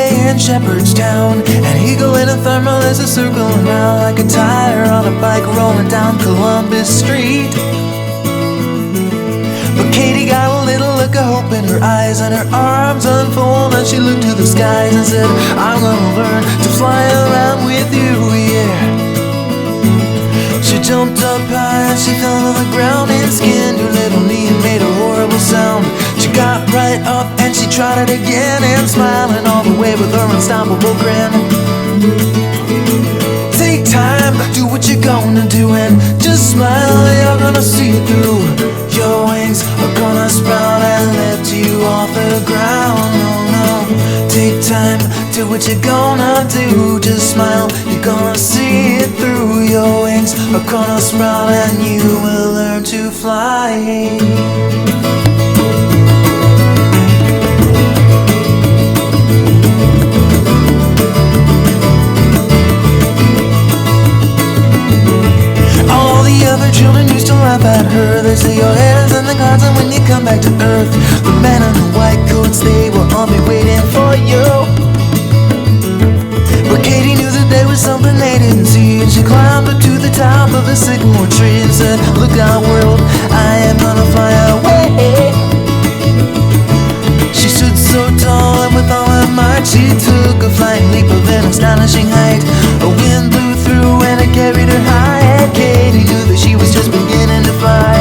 way in Shepherdstown. An eagle in a thermal is a circling round like a tire on a bike rolling down Columbus Street. But Katie got a little look of hope in her eyes, and her arms unfold and she looked to the skies and said, I'm gonna learn to fly around with you, yeah. She jumped up high and she fell to the ground and skinned her little knee and made a horrible sound. She got right up and she tried it again, and smiling all the way with her unstoppable grin. Take time, do what you're gonna do, and just smile, you're gonna see it through. Your wings are gonna sprout and lift you off the ground. No, no, take time, do what you're gonna do. Just smile, you're gonna see it through. Your wings are gonna sprout and you will learn to fly. Children used to laugh at her. They say your head is in the clouds, and when you come back to earth, the men in the white coats, they will all be waiting for you. But Katie knew that there was something they didn't see, and she climbed up to the top of a sycamore tree and said, look out world, I am gonna fly away. She stood so tall and with all her might she took a flying leap of an astonishing height. A wind blew through and it carried her high, and Katie knew that she was just beginning to fly.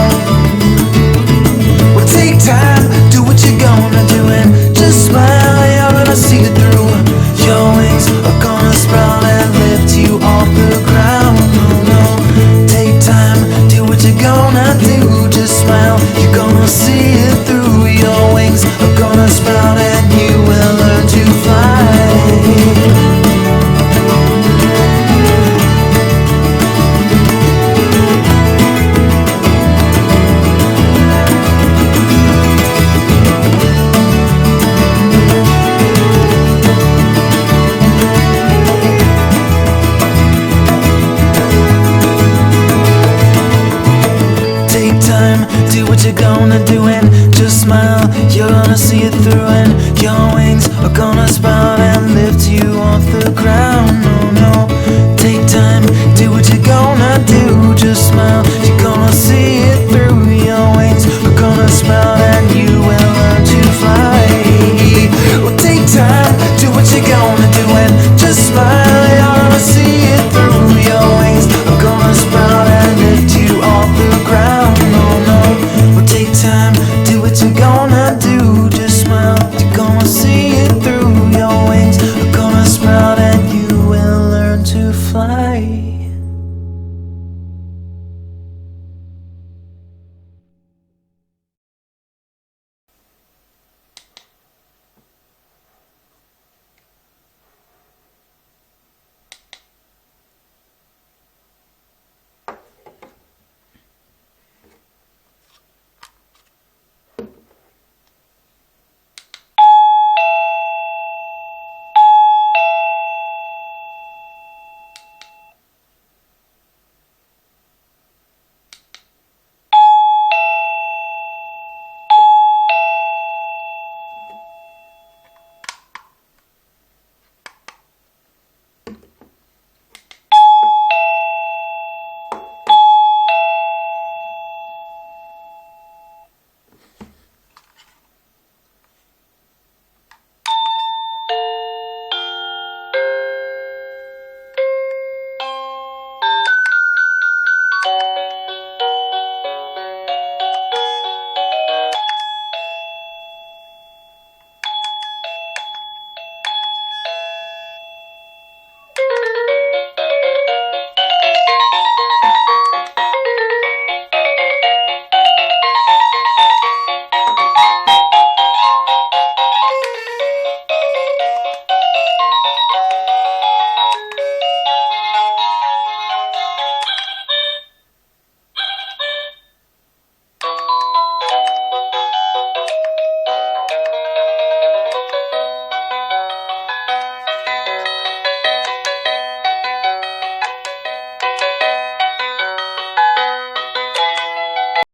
Well, take time, do what you're gonna do, and just smile, you're gonna see it through. Your wings are gonna sprout and lift you off the ground. No, no, take time, do what you're gonna do. Just smile, you're gonna see it through. Your wings are gonna sprout and you will learn to fly. Do what you're gonna do and just smile, you're gonna see it through, and your wings are gonna sprout.